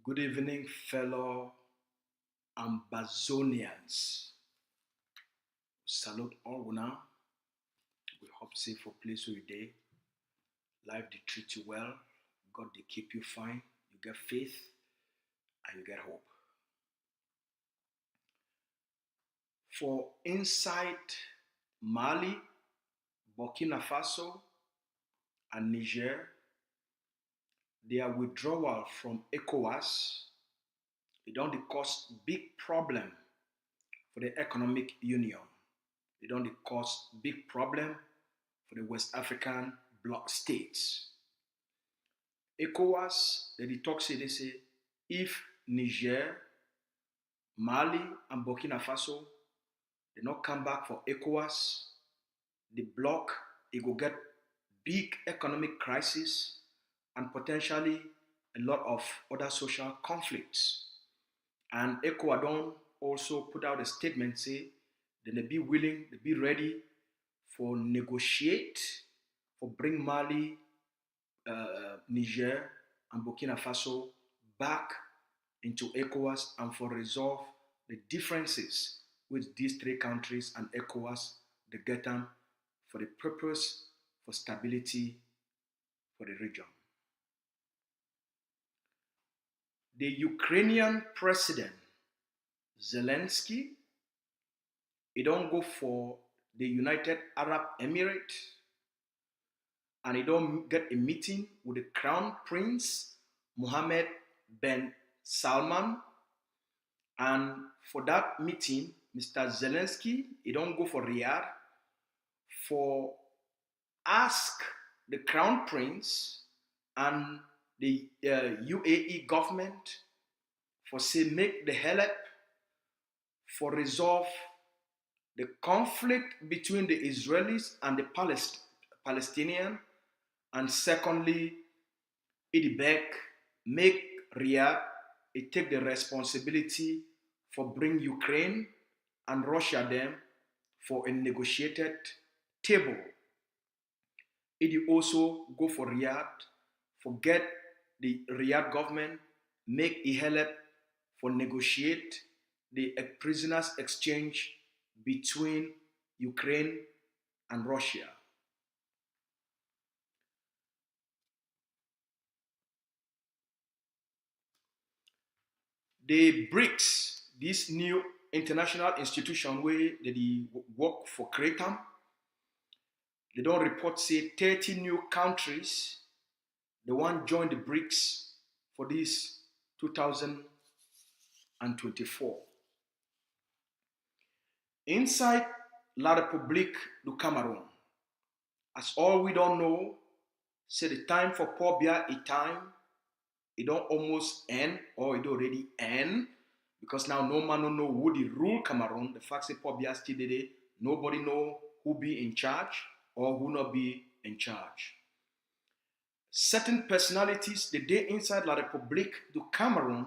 Good evening, fellow Ambazonians. Salute all now. We hope safe for place where you day. Life they treat you well. God they keep you fine. You get faith and you get hope. For inside Mali, Burkina Faso, and Niger, their withdrawal from ECOWAS, it don't cause big problem for the economic union. It don't cause big problem for the West African bloc states. ECOWAS, they say, if Niger, Mali, and Burkina Faso, they not come back for ECOWAS, the bloc, it will get big economic crisis and potentially a lot of other social conflicts. And ECOWAS don't also put out a statement say they be willing, they be ready for negotiate, for bring Mali, Niger, and Burkina Faso back into ECOWAS and for resolve the differences with these three countries and ECOWAS, they get them for the purpose for stability for the region. The Ukrainian president, Zelensky, he don't go for the United Arab Emirates and he don't get a meeting with the Crown Prince Mohammed bin Salman. And for that meeting, Mr. Zelensky, he don't go for Riyadh for ask the Crown Prince and the UAE government for say make the help for resolve the conflict between the Israelis and the Palestinian, and secondly, it make Riyadh take the responsibility for bring Ukraine and Russia them for a negotiated table. It also go for Riyadh, forget the Riyadh government, make a help for negotiate the prisoners exchange between Ukraine and Russia. The BRICS, this new international institution where they work for Cretam, they don't report say 30 new countries they want join the BRICS for this 2024. Inside La République du Cameroon, as all we don't know, say the time for Paul Biya is time, it don't almost end or it already end, because now no man don't know who the rule Cameroon. The fact that Paul Biya still there, nobody know who be in charge or who not be in charge. Certain personalities, the day inside La République du Cameroon,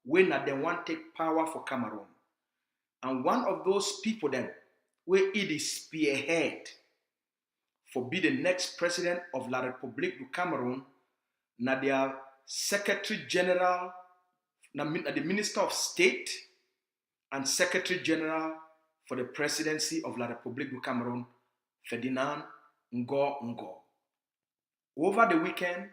when they want to take power for Cameroon. And one of those people then, where it is spearhead for be the next president of La République du Cameroon, na their Secretary General, na the Minister of State and Secretary General for the presidency of La République du Cameroon, Ferdinand Ngoh Ngohs. Over the weekend,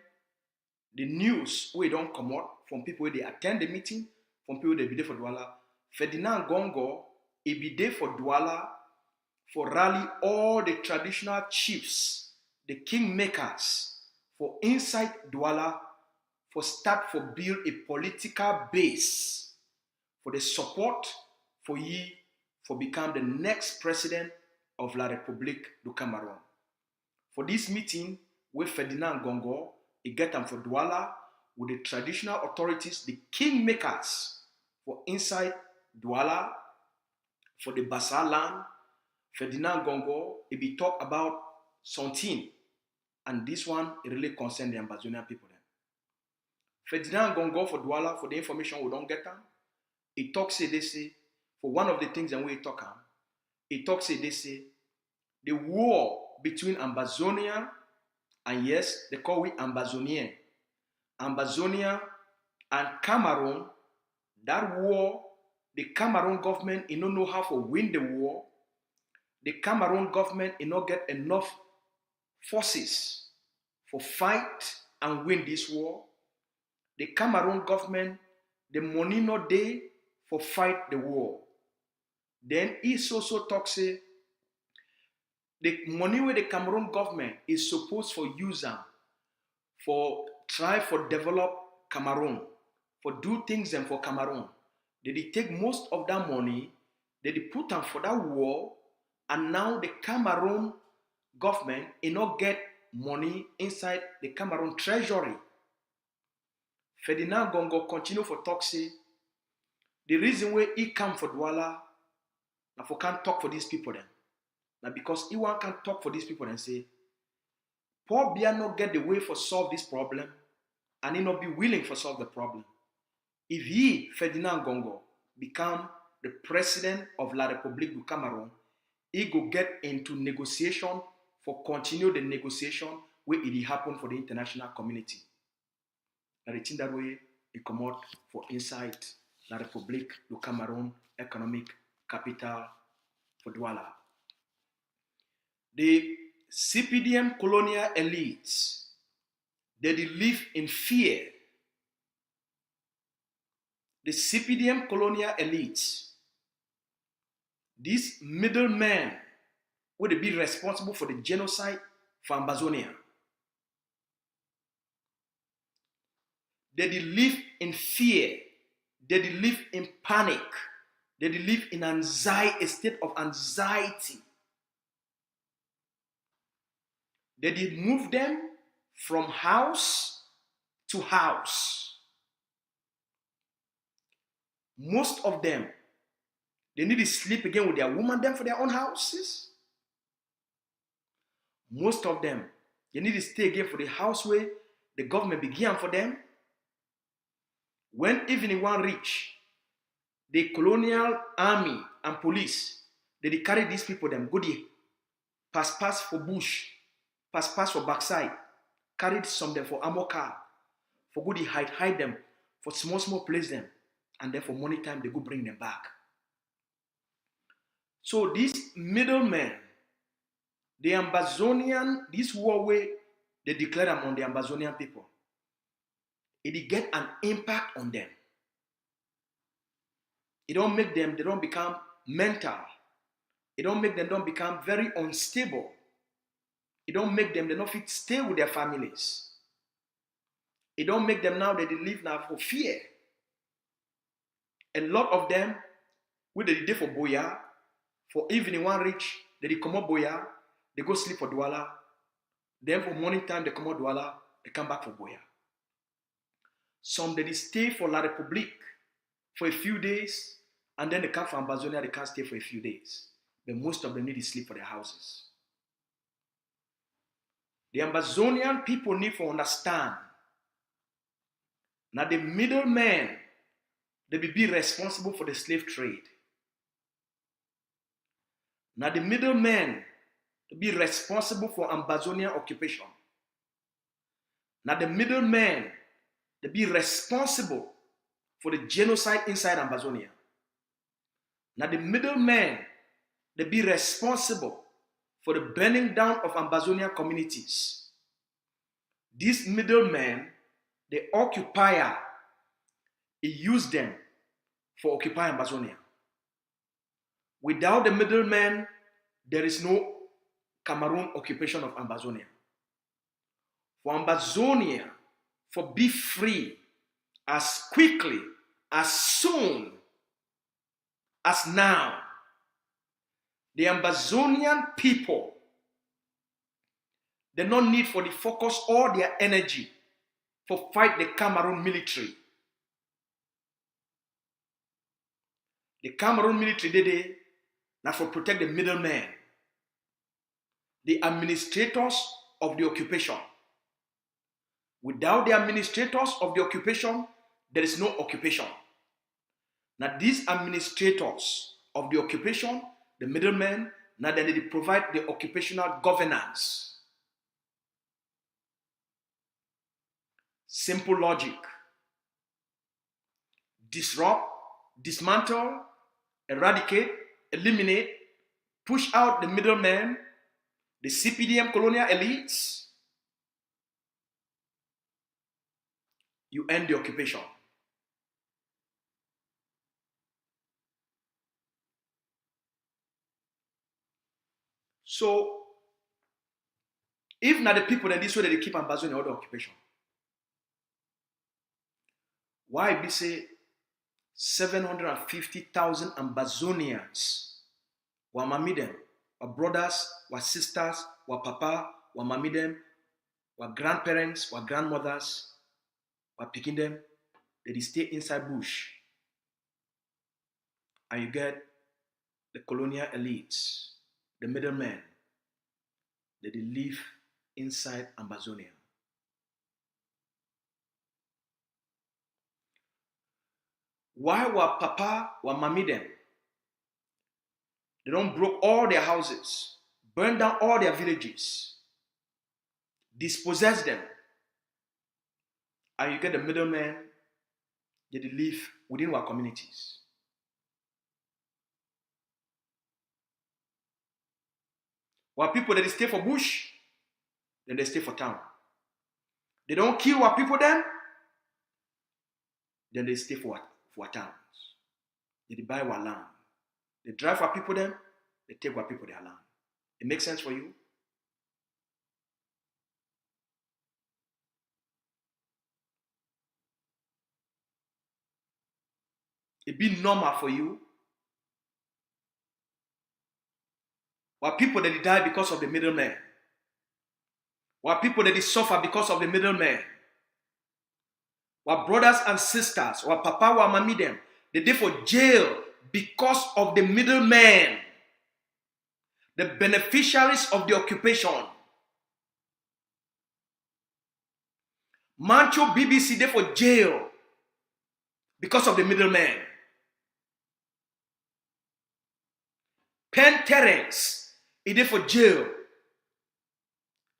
the news we don't come out from people where they attend the meeting, from people they be there for Douala. Ferdinand Ngoh Ngohs, he be there for Douala for rally all the traditional chiefs, the kingmakers, for inside Douala, for start for build a political base for the support for ye for become the next president of La République du Cameroon. For this meeting with Ferdinand Ngoh Ngohs, he get them for Douala with the traditional authorities, the kingmakers for inside Douala, for the Bassa land. Ferdinand Ngoh Ngohs, he be talk about something, and this one it really concern the Ambazonia people. Ferdinand Ngoh Ngohs for Douala, for the information we don't get them, he talk say they say, for one of the things that we talk on, he talk say they say, the war between Ambazonia and yes, they call it Ambazonian. Ambazonia and Cameroon, that war, the Cameroon government, you don't know how to win the war. The Cameroon government, you not get enough forces for fight and win this war. The Cameroon government, the money not there for fight the war. Then he also talks say, the money where the Cameroon government is supposed for use them for try for develop Cameroon, for do things and for Cameroon. They take most of that money, they put them for that war, and now the Cameroon government will not get money inside the Cameroon treasury. Ferdinand Ngoh Ngohs continue for talk say, the reason why he come for Douala, now for can't talk for these people then. Now because he can't talk for these people and say, Paul Biya not get the way for solve this problem, and he not be willing for solve the problem. If he, Ferdinand Ngoh Ngohs, become the president of La République du Cameroon, he go get into negotiation for continue the negotiation where it happen for the international community. Now the thing that way it come out for inside La République du Cameroon economic capital for Douala. The CPDM colonial elites, they live in fear. The CPDM colonial elites, these middlemen would be responsible for the genocide for Ambazonia. They live in fear. They live in panic. They live in anxiety, a state of anxiety. They did move them from house to house. Most of them, they need to sleep again with their woman them for their own houses. Most of them, they need to stay again for the house where the government began for them. When evening one reach, the colonial army and police, they carry these people them, go there, pass for bush, pass for backside, carried some them for armor car, for good hide them, for small place them, and then for money time they go bring them back. So these middlemen, the Ambazonian, this war way, they declare them on the Ambazonian people. It get an impact on them. It don't make them, they don't become mental. It don't make them don't become very unstable. It don't make them, they don't fit stay with their families. It don't make them now that they live now for fear. A lot of them, with the day for Boya, for evening one reach, they come up Boya, they go sleep for Douala. Then for morning time, they come out Douala, they come back for Boya. Some they stay for La République for a few days, and then they come from Ambazonia, they can't stay for a few days. But most of them need to sleep for their houses. The Ambazonian people need to understand. Now the middlemen, they will be responsible for the slave trade. Now the middlemen, to be responsible for Ambazonia occupation. Now the middlemen, to be responsible for the genocide inside Ambazonia. Now the middlemen, they be responsible for the burning down of Ambazonia communities. These middlemen, the occupier, he used them for occupying Ambazonia. Without the middlemen, there is no Cameroon occupation of Ambazonia. For Ambazonia, for be free as quickly, as soon as now, the Ambazonian people, they don't need for the focus all their energy for fight the Cameroon military. The Cameroon military they now for protect the middlemen, the administrators of the occupation. Without the administrators of the occupation, there is no occupation. Now these administrators of the occupation, the middlemen, now then they provide the occupational governance. Simple logic. Disrupt, dismantle, eradicate, eliminate, push out the middlemen, the CPDM colonial elites. You end the occupation. So, if not the people that this way that they keep Ambazonia out of occupation, why be say 750,000 Ambazonians were mami them, were brothers, were sisters, were papa, were mami them, were grandparents, were grandmothers, were picking them, they stay inside bush. And you get the colonial elites, the middlemen, that they live inside Ambazonia. Why were papa, were mami them? They don't broke all their houses, burn down all their villages, dispossess them. And you get the middlemen that they live within our communities. While people that they stay for bush, then they stay for town. They don't kill our people then they stay for towns. They buy our land. They drive our people then, they take our people their land. It makes sense for you? It be normal for you. While people that they die because of the middlemen. While people that they suffer because of the middlemen. While brothers and sisters, while papa, while mami them, they dey for jail because of the middlemen. The beneficiaries of the occupation. Mancho BBC dey for jail because of the middlemen. Penn Terence, he dey for jail.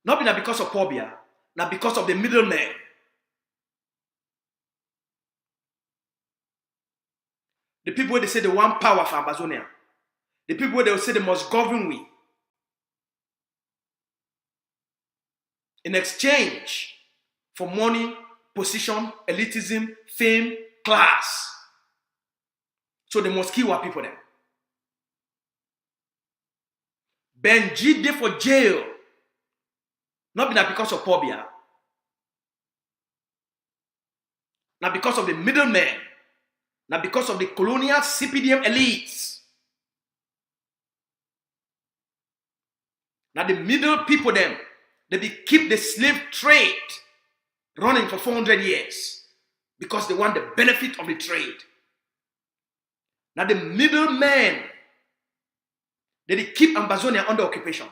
Not because of Pobia, not because of the middlemen. The people where they say they want power for Ambazonia. The people where they will say they must govern we. In exchange for money, position, elitism, fame, class. So they must kill our people then. Benji dey for jail. Not because of Pobia. Not because of the middlemen. Not because of the colonial CPDM elites. Now the middle people them, they keep the slave trade running for 400 years because they want the benefit of the trade. Now the middlemen, they keep Ambazonia under occupation.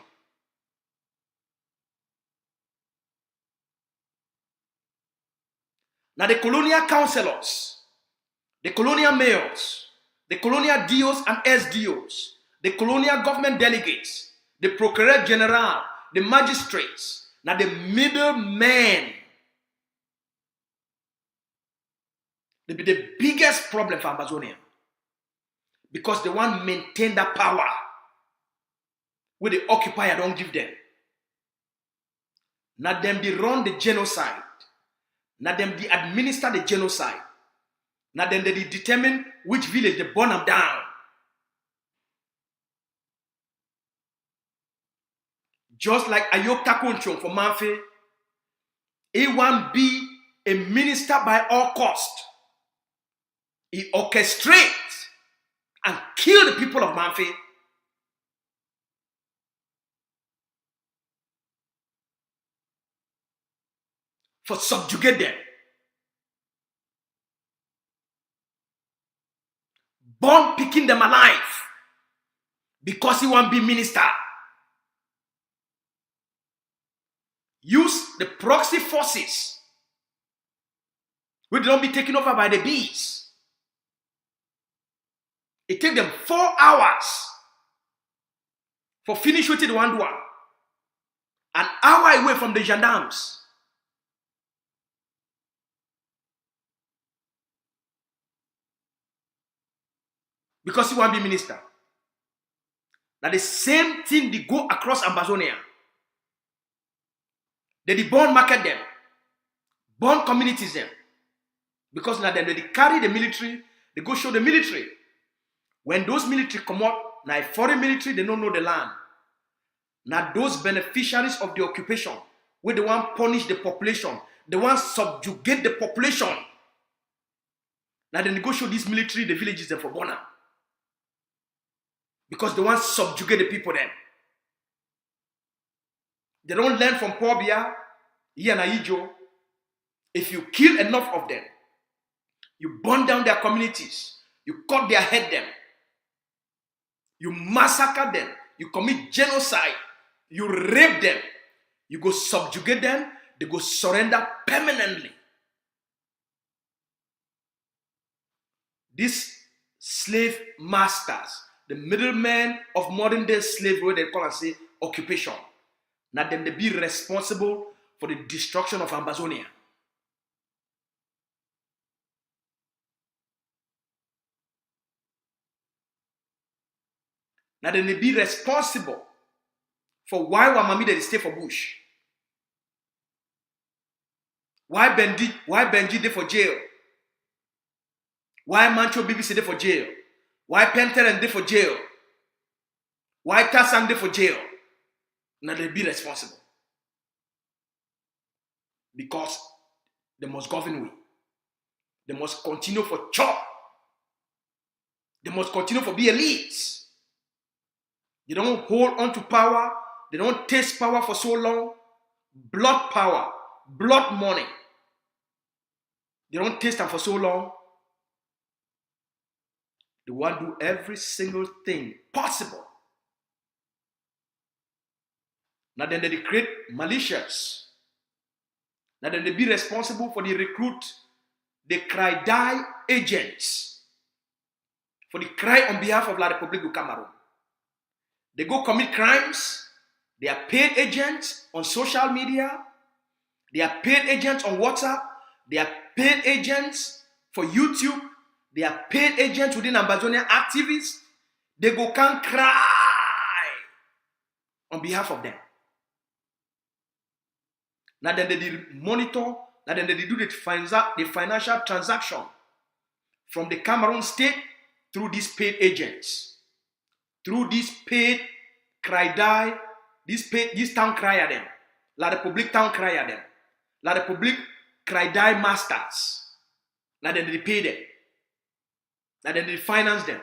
Now the colonial councillors, the colonial mayors, the colonial DOs and SDOs, the colonial government delegates, the procureur general, the magistrates, now the middlemen. They be the biggest problem for Ambazonia. Because they want to maintain that power where the occupier don't give them. Now them they run the genocide. Now them they administer the genocide. Now then they determine which village they burn them down. Just like Ayok Takunchong for Manfe, he want be a minister by all cost. He orchestrates and kill the people of Manfe. For subjugate them. Born picking them alive. Because he want to be minister. Use the proxy forces. Which don't be taken over by the bees. It takes them 4 hours for finish with it one. An hour away from the gendarmes. Because he want to be minister. Now the same thing they go across Ambazonia. They born market them. Born communities them. Because now then they carry the military, they go show the military. When those military come out, now foreign military, they don't know the land. Now those beneficiaries of the occupation, where they want to punish the population, they want to subjugate the population. Now then they go show this military the villages them for Bona. Because they want to subjugate the people then. They don't learn from Biya, Ijo. If you kill enough of them, you burn down their communities, you cut their head them, you massacre them, you commit genocide, you rape them, you go subjugate them, they go surrender permanently. These slave masters, the middlemen of modern day slavery, they call and say occupation. Now them they be responsible for the destruction of Ambazonia. Now then they be responsible for why Wamami they stay for bush. Why Benji they for jail? Why Mancho BBC they for jail? Why Penteren they for jail? Why Tasang they for jail? Now they be responsible. Because they must govern we. They must continue for chop. They must continue for be elites. They don't hold on to power. They don't taste power for so long. Blood power, blood money. They don't taste them for so long. They want to do every single thing possible. Now then they create militias. Now then they be responsible for the recruit, the cry die agents. For the cry on behalf of La République du Cameroon. They go commit crimes. They are paid agents on social media. They are paid agents on WhatsApp. They are paid agents for YouTube. They are paid agents within Ambazonia activists. They go can cry on behalf of them. Now then they monitor. Now then they do the financial transaction from the Cameroon state through these paid agents. Through these paid cry die, this town crier them. La République town crier them. La République cry die masters. Now then they pay them. Now then they finance them.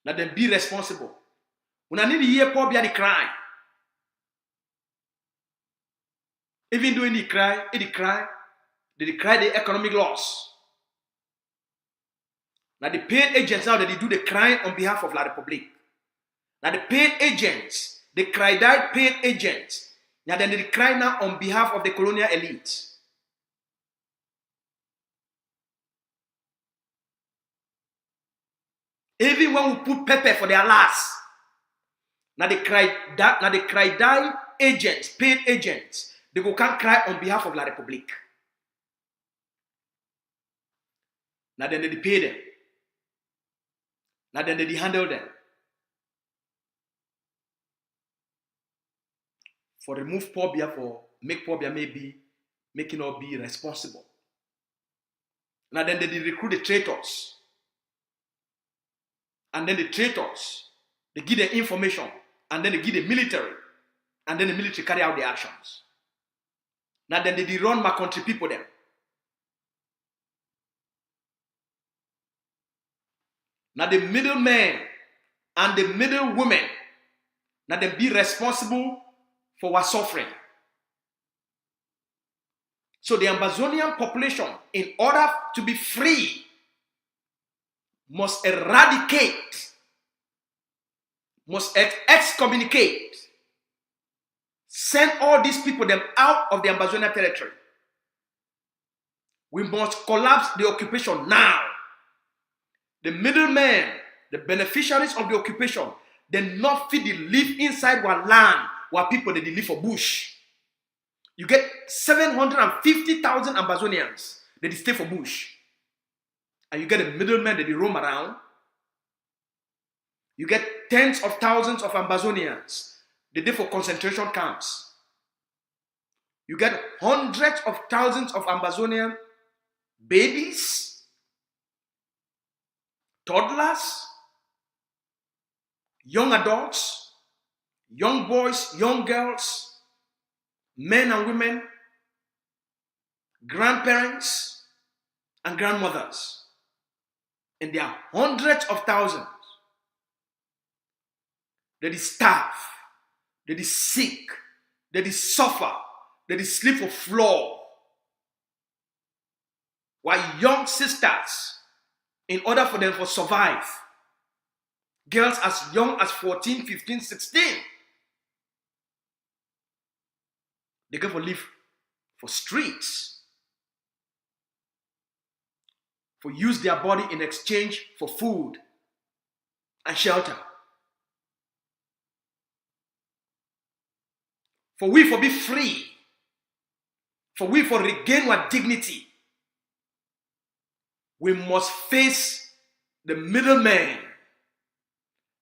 Now then be responsible. When I need to hear Paul Biya the cry. Even though they cry the economic loss. Now the paid agents now that they do the crime on behalf of La République. Now the paid agents, the cry die paid agents. Now then they cry now on behalf of the colonial elite. Even when we put pepper for their last. Now they cry agents, paid agents, they go can't cry on behalf of La Republique. Now then they pay them. Now then they handle them. For remove Paul Biya for make Paul Biya maybe making or be responsible. Now then they recruit the traitors. And then the traitors, they give the information, and then they give the military, and then the military carry out the actions. Now then they run my country people them. Now the middlemen and the middle women, now they be responsible for our suffering. So the Ambazonian population, in order to be free, must eradicate, must excommunicate, send all these people them out of the Ambazonia territory. We must collapse the occupation now. The middlemen, the beneficiaries of the occupation, they not fit the live inside our land, where people they live for bush. You get 750,000 Ambazonians that stay for bush. And you get a middleman that they roam around. You get tens of thousands of Ambazonians that they for concentration camps. You get hundreds of thousands of Ambazonian babies, toddlers, young adults, young boys, young girls, men and women, grandparents and grandmothers. And there are hundreds of thousands that is starve, that is sick, that is suffer, that is sleep on floor. While young sisters, in order for them to survive, girls as young as 14, 15, 16, they go for live for streets, for use their body in exchange for food and shelter. For we for be free, for we for regain our dignity, we must face the middlemen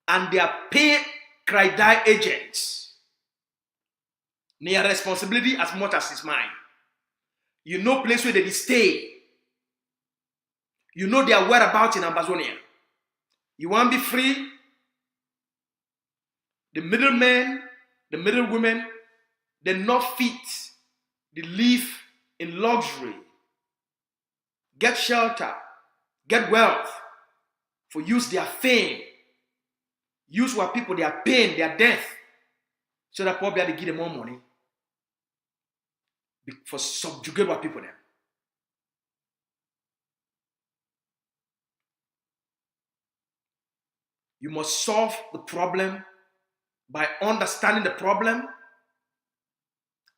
and their paid cry agents. Their responsibility as much as is mine. You know place where they stay. You know their whereabouts in Ambazonia. You want to be free? The middlemen, the middle women, they're not fit. They live in luxury. Get shelter. Get wealth. For use their fame. Use what people, their pain, their death. So that probably they give them more money. For subjugate what people them. You must solve the problem by understanding the problem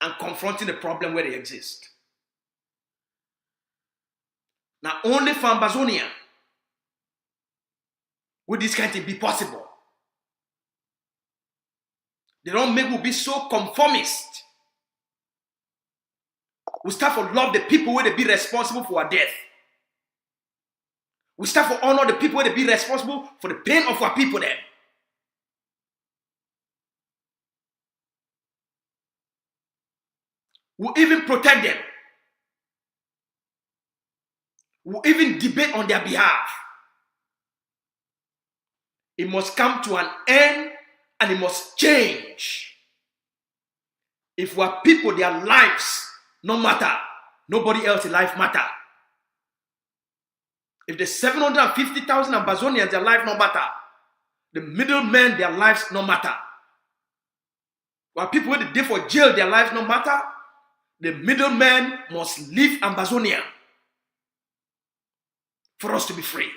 and confronting the problem where they exist. Now, only for Ambazonia will this kind of thing be possible. They don't make we be so conformist. We start to love the people where they be responsible for our death. We start to honor the people where they be responsible for the pain of our people then. We even protect them. We even debate on their behalf. It must come to an end and it must change. If our people, their lives no matter, nobody else's life matter. If the 750,000 Ambazonians, their life no matter, the middlemen, their lives no matter. While people who dey for jail, their lives no matter, the middlemen must leave Ambazonia for us to be free.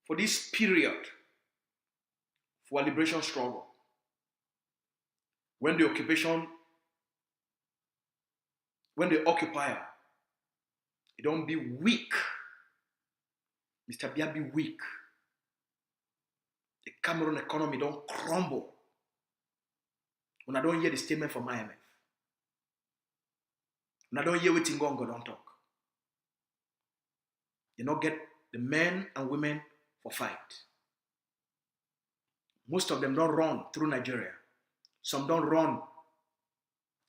For this period, for our liberation struggle, when the occupier, it don't be weak. Mr. Biya be weak. The Cameroon economy don't crumble. When I don't hear the statement from IMF. When I don't hear what Ngoh Ngohs don't talk. You not get the men and women for fight. Most of them don't run through Nigeria. Some don't run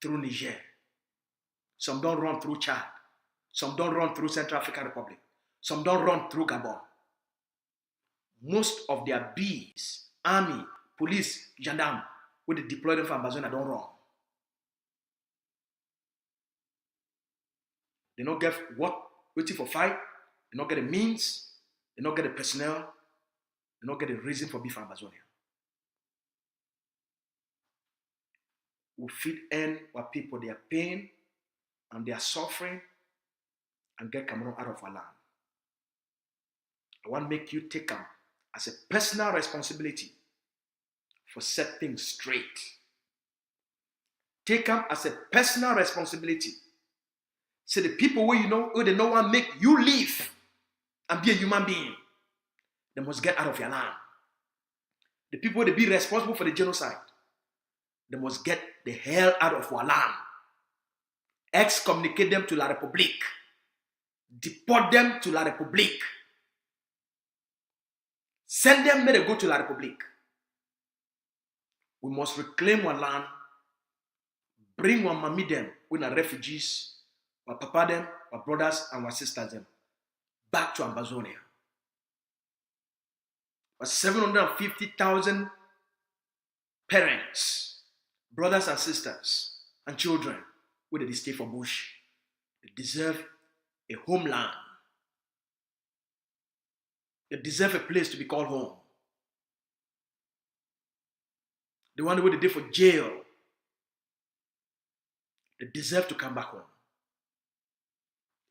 through Niger. Some don't run through Chad. Some don't run through Central African Republic. Some don't run through Gabon. Most of their bees, army, police, gendarme, when they deploy them for Ambazonia, don't run. They don't get waiting for fight. They don't get the means. They don't get the personnel. They don't get the reason for being for Ambazonia. We fit end what people, their pain and their suffering, and get Cameroon out of our land. I want to make you take them as a personal responsibility for set things straight. Take them as a personal responsibility. So the people where you know, who they know want make you live and be a human being, they must get out of your land. The people they be responsible for the genocide, they must get the hell out of our land. Excommunicate them to La République. Deport them to La République. Send them, may they go to La République. We must reclaim our land, bring our mommy them, when are refugees, our papa them, our brothers and our sisters them, back to Ambazonia. Our 750,000 parents, brothers and sisters, and children, where they stay for bush, they deserve a homeland. They deserve a place to be called home. The one where they did for jail, they deserve to come back home.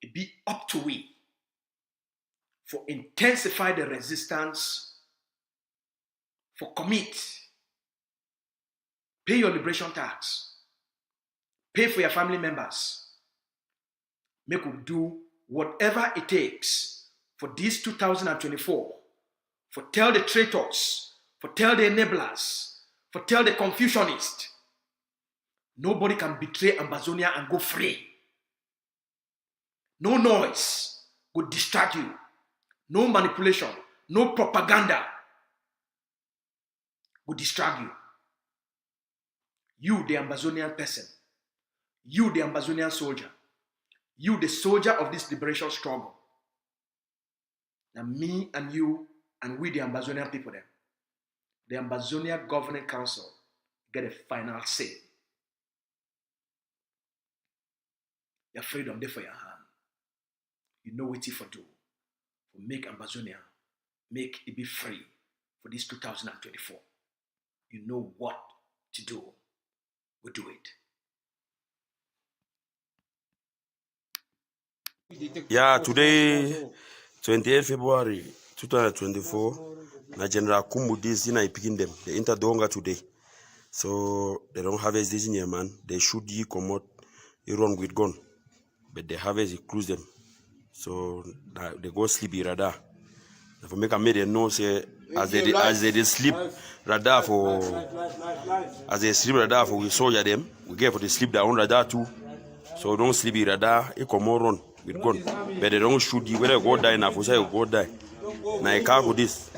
It be up to we for intensify the resistance, for commit, pay your liberation tax, pay for your family members, make we do whatever it takes for this 2024, for tell the traitors, for tell the enablers, for tell the confucionists, nobody can betray Ambazonia and go free. No noise would distract you. No manipulation, no propaganda would distract you. You, the Ambazonian person, you, the Ambazonian soldier, you, the soldier of this liberation struggle. Now me and you and we, the Ambazonian people there, the Ambazonia Governing Council get a final say. Your freedom there for your hand. You know what for do. For make Ambazonia, make it be free for this 2024. You know what to do. We do it. Yeah, today, 28 February 2024, na General Kumbu this in I picking them. They enter Donga today. So they don't harvest this in here, man. They shoot ye come out, they run with gun. But they harvest, they cruise them. So they go sleep radar. If we make a made know say as they sleep radar for as they sleep radar for we soldier them, we get for the sleep their own radar too. So don't sleep radar, it come more run with gun. But they don't shoot you whether go die now for say you go die. Now I cargo this.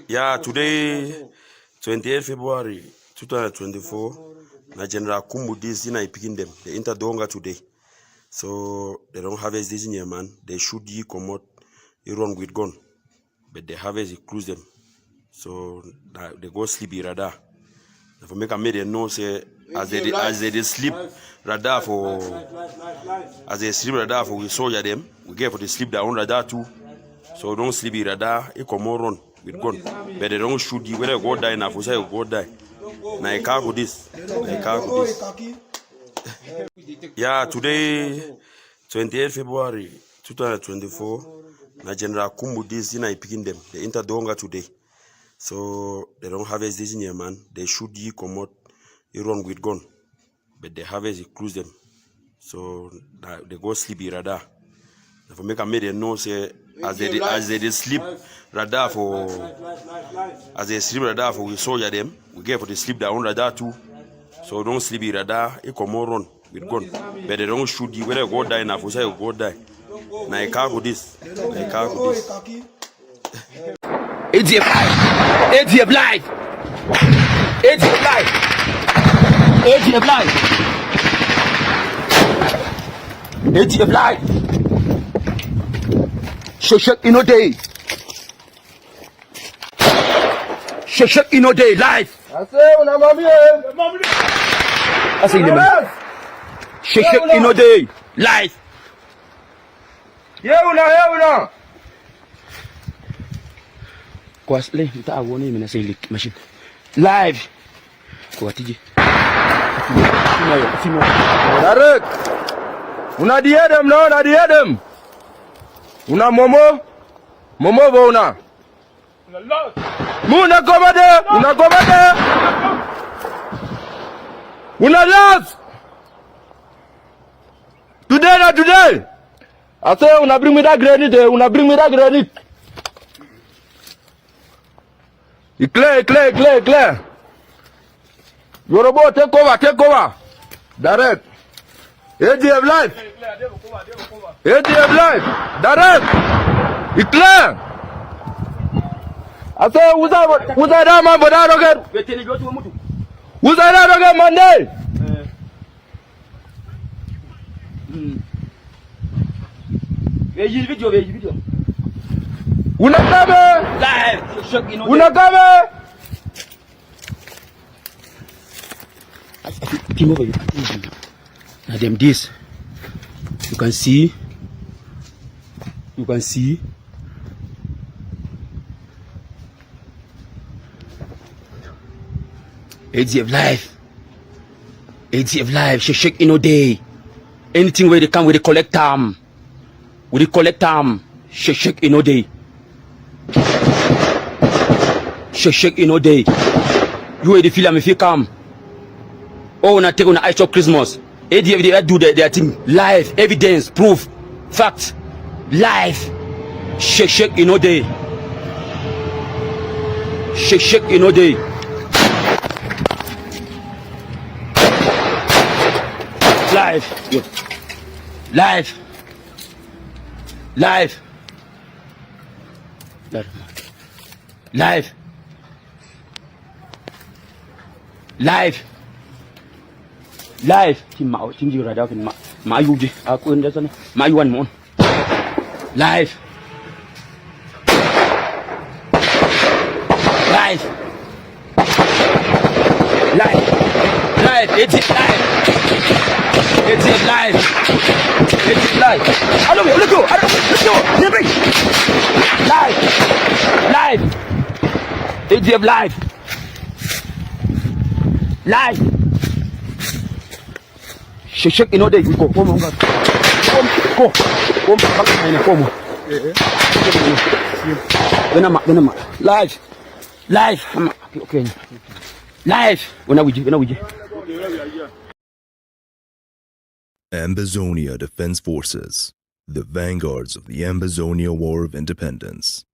Yeah, today 28 February 2024, na General Kumbu this in I picking them. They enter Donga today. So they don't harvest this in here, man. They shoot ye come out, they run with gun. But they harvest, they cruise them. So they go sleep radar. If we make a made know say as they sleep radar for as they sleep radar for we soldier them, we get for the sleep their own radar too. So don't sleep radar, it come more run with gun. But they don't shoot you whether you go die now for say you go die. Now I cargo this. Yeah, today 28 February 2024, na General Kumbu this in I picking them. They enter Donga today. So they don't harvest this in here, man. They shoot ye come out, you run with gun. But they harvest, it cruise them. So they go sleep in radar. If I make a made they know say as they sleep radar for as they sleep radar for we soldier them, we get for the sleep their own radar too. So don't sleep in radar, you come out run with gun. But they don't shoot you, whether you go die now, for say you go die. Now you can't go this. You can't go this. It's your life. It's your life. It's your life. It's your life. It's your life. Shake in a day. Shake in a day. Life. I say, shake in a day. Life. Yeah, kwa le mta awone mimi na say machine live kwa tiji fimo Darek una diedem no na diedem una momo bo una muna komade una love today I say una bring me that grenade Clear. Yoruba, take over. Direct. ADF life. Direct. It's clear. I say, who's that man for that again? Who's that again, Monday? Video. Unakame Team over you. Now them this you can see ADF life shake in a day. Anything where they come with the collect arm shake in a day. Shake in a day. You will feel if you come. Oh, na take on ice of Christmas. ADF they do their thing. Live, evidence, proof, fact. Live. Shake in a day. Shake in a day. Live. Team you radar can ma yuji aku nda sana ma yuan mon live it's live hello let's go live it's live shake in a day go come back in come Benama live okay live when we Ambazonia Defense Forces, the vanguards of the Ambazonia War of Independence.